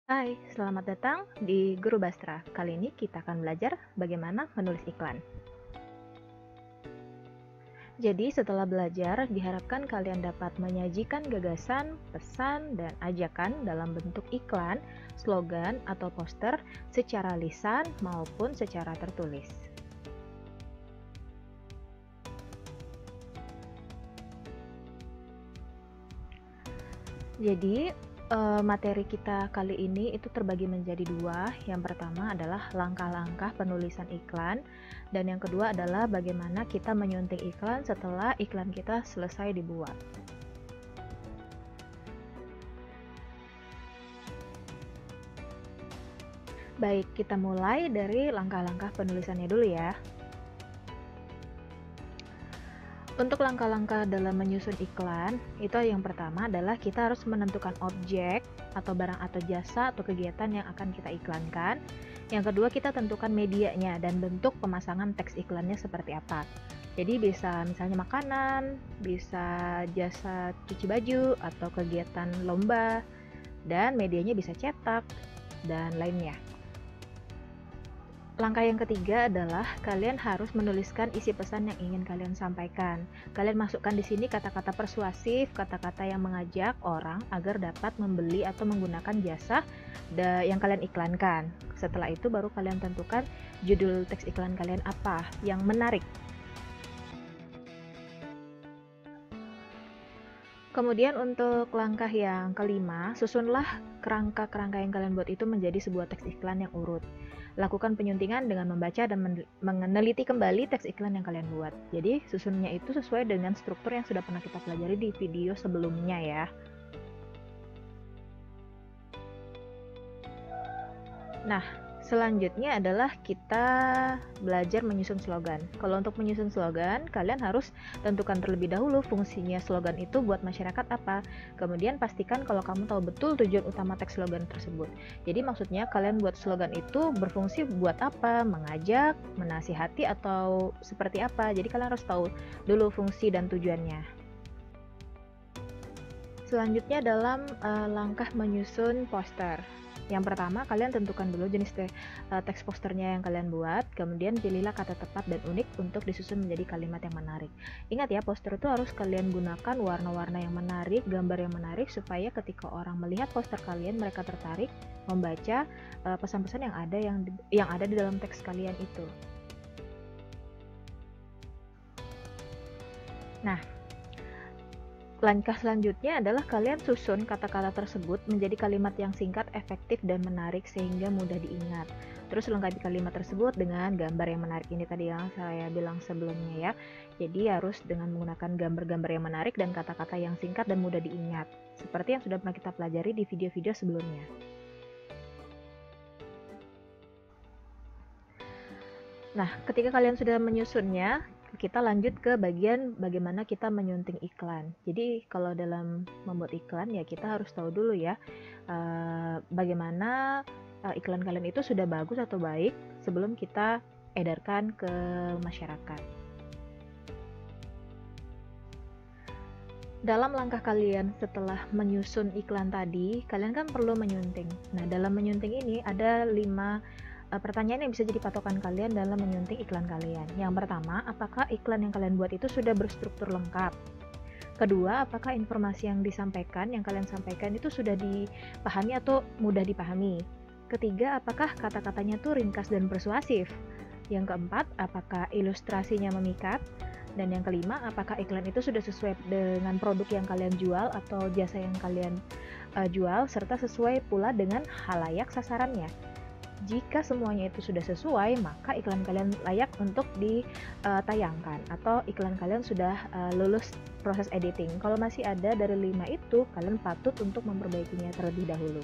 Hai, selamat datang di Guru Bastra. Kali ini kita akan belajar bagaimana menulis iklan. Jadi setelah belajar, diharapkan kalian dapat menyajikan gagasan, pesan, dan ajakan dalam bentuk iklan, slogan, atau poster secara lisan maupun secara tertulis. Jadi, materi kita kali ini itu terbagi menjadi dua. Yang pertama adalah langkah-langkah penulisan iklan, dan yang kedua adalah bagaimana kita menyunting iklan setelah iklan kita selesai dibuat. Baik, kita mulai dari langkah-langkah penulisannya dulu ya. Untuk langkah-langkah dalam menyusun iklan, itu yang pertama adalah kita harus menentukan objek atau barang atau jasa atau kegiatan yang akan kita iklankan. Yang kedua, kita tentukan medianya dan bentuk pemasangan teks iklannya seperti apa. Jadi bisa misalnya makanan, bisa jasa cuci baju atau kegiatan lomba, dan medianya bisa cetak dan lainnya. Langkah yang ketiga adalah kalian harus menuliskan isi pesan yang ingin kalian sampaikan. Kalian masukkan di sini kata-kata persuasif, kata-kata yang mengajak orang agar dapat membeli atau menggunakan jasa yang kalian iklankan. Setelah itu baru kalian tentukan judul teks iklan kalian apa yang menarik. Kemudian untuk langkah yang kelima, susunlah kerangka-kerangka yang kalian buat itu menjadi sebuah teks iklan yang urut. Lakukan penyuntingan dengan membaca dan meneliti kembali teks iklan yang kalian buat. Jadi susunnya itu sesuai dengan struktur yang sudah pernah kita pelajari di video sebelumnya ya. Nah, selanjutnya adalah kita belajar menyusun slogan. Kalau untuk menyusun slogan, kalian harus tentukan terlebih dahulu fungsinya slogan itu buat masyarakat apa. Kemudian pastikan kalau kamu tahu betul tujuan utama teks slogan tersebut. Jadi maksudnya kalian buat slogan itu berfungsi buat apa, mengajak, menasihati, atau seperti apa. Jadi kalian harus tahu dulu fungsi dan tujuannya. Selanjutnya dalam langkah menyusun poster. Yang pertama, kalian tentukan dulu jenis teks posternya yang kalian buat, kemudian pilihlah kata tepat dan unik untuk disusun menjadi kalimat yang menarik. Ingat ya, poster itu harus kalian gunakan warna-warna yang menarik, gambar yang menarik, supaya ketika orang melihat poster kalian, mereka tertarik membaca pesan-pesan yang ada di dalam teks kalian itu. Nah, langkah selanjutnya adalah kalian susun kata-kata tersebut menjadi kalimat yang singkat, efektif, dan menarik sehingga mudah diingat. Terus lengkapi kalimat tersebut dengan gambar yang menarik ini tadi yang saya bilang sebelumnya ya. Jadi harus dengan menggunakan gambar-gambar yang menarik dan kata-kata yang singkat dan mudah diingat. Seperti yang sudah pernah kita pelajari di video-video sebelumnya. Nah, ketika kalian sudah menyusunnya, kita lanjut ke bagian bagaimana kita menyunting iklan. Jadi kalau dalam membuat iklan ya kita harus tahu dulu ya bagaimana iklan kalian itu sudah bagus atau baik sebelum kita edarkan ke masyarakat. Dalam langkah kalian setelah menyusun iklan tadi, kalian kan perlu menyunting. Nah, dalam menyunting ini ada 5 pertanyaan yang bisa jadi patokan kalian dalam menyunting iklan kalian. Yang pertama, apakah iklan yang kalian buat itu sudah berstruktur lengkap? Kedua, apakah informasi yang disampaikan, yang kalian sampaikan itu sudah dipahami atau mudah dipahami? Ketiga, apakah kata-katanya tuh ringkas dan persuasif? Yang keempat, apakah ilustrasinya memikat? Dan yang kelima, apakah iklan itu sudah sesuai dengan produk yang kalian jual atau jasa yang kalian jual, serta sesuai pula dengan halayak sasarannya? Jika semuanya itu sudah sesuai, maka iklan kalian layak untuk ditayangkan atau iklan kalian sudah lulus proses editing. Kalau masih ada dari 5 itu, kalian patut untuk memperbaikinya terlebih dahulu.